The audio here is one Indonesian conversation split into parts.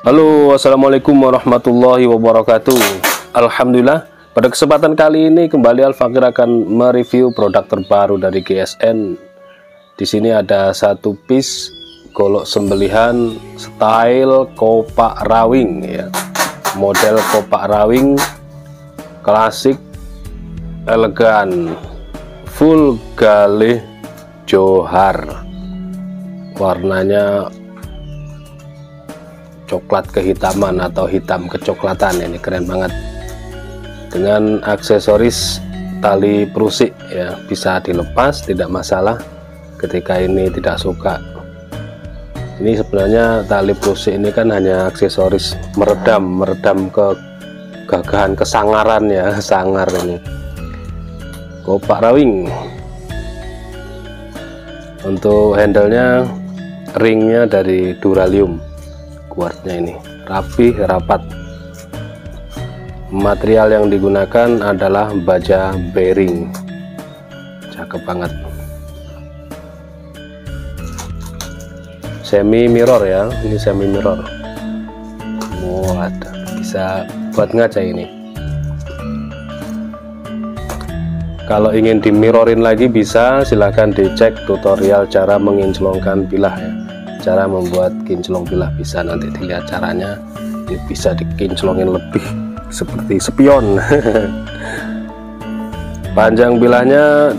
Halo, assalamualaikum warahmatullahi wabarakatuh. Alhamdulillah, pada kesempatan kali ini kembali Al-Fakir akan mereview produk terbaru dari GSN. Di sini ada satu piece golok sembelihan style kopak rawing ya. Model kopak rawing klasik, elegan, full galih johar. Warnanya coklat kehitaman atau hitam kecoklatan, ini keren banget, dengan aksesoris tali perusik ya, bisa dilepas tidak masalah ketika ini tidak suka. Ini sebenarnya tali perusik ini kan hanya aksesoris meredam kegagahan kesangaran ya, sangar. Ini kopak rawing. Untuk handlenya, ringnya dari duralium, kuartnya ini rapi rapat. Material yang digunakan adalah baja bearing, cakep banget. Semi mirror ya, ini semi mirror. Waduh, bisa buat ngaca ini. Kalau ingin di mirrorin lagi bisa, silahkan dicek tutorial cara menginclongkan bilah ya. Cara membuat kinclong bilah bisa nanti dilihat caranya. Ini bisa dikinclongin lebih seperti spion. Panjang bilahnya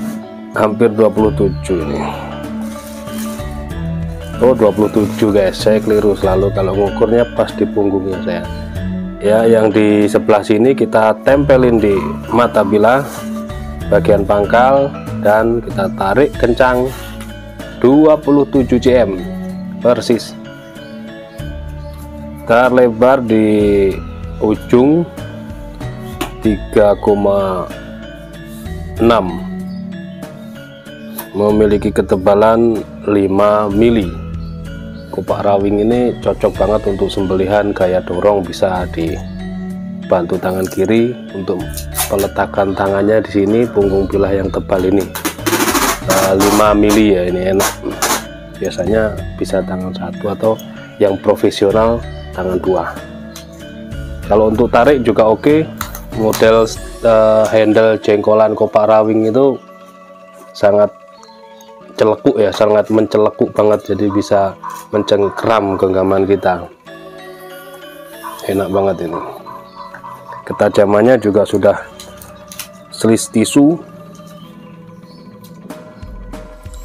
hampir 27 ini. Oh 27 guys, saya keliru selalu kalau ngukurnya pas di punggungnya saya ya. Yang di sebelah sini kita tempelin di mata bilah bagian pangkal dan kita tarik kencang 27 cm persis. Terlebar di ujung 3,6, memiliki ketebalan 5 mili. Kopak rawing ini cocok banget untuk sembelihan gaya dorong, bisa dibantu tangan kiri untuk peletakan tangannya di sini. Punggung bilah yang tebal ini 5 mili ya, ini enak. Biasanya bisa tangan satu atau yang profesional tangan 2. Kalau untuk tarik juga oke. Model handle jengkolan kopak rawing itu sangat celekuk ya, sangat mencelekuk banget, jadi bisa mencengkram genggaman kita. Enak banget ini. Ketajamannya juga sudah slis tisu,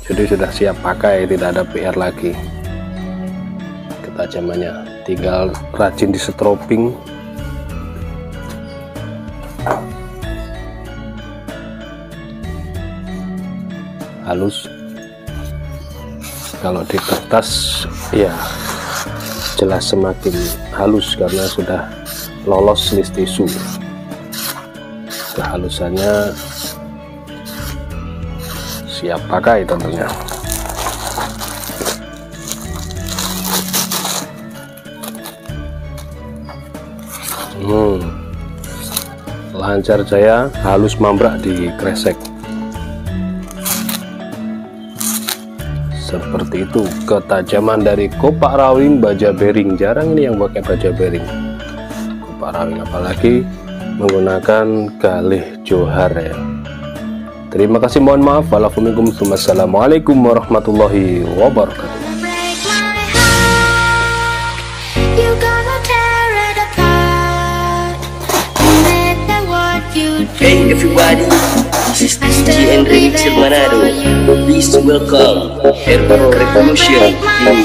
jadi sudah siap pakai, tidak ada PR lagi. Ketajamannya tinggal rajin di strobing. Halus. Kalau di kertas ya jelas semakin halus karena sudah lolos slis tisu. Kehalusannya siap pakai tentunya. Lancar jaya, halus mambrak di kresek. Seperti itu ketajaman dari kopak rawing baja bearing. Jarang ini yang pakai baja bearing kopak rawing, apalagi menggunakan galih johar ya. Terima kasih, mohon maaf. Wassalamualaikum warahmatullahi wabarakatuh. Hey everybody, this is DJ Henry Manado. Please welcome Herbal Revolution in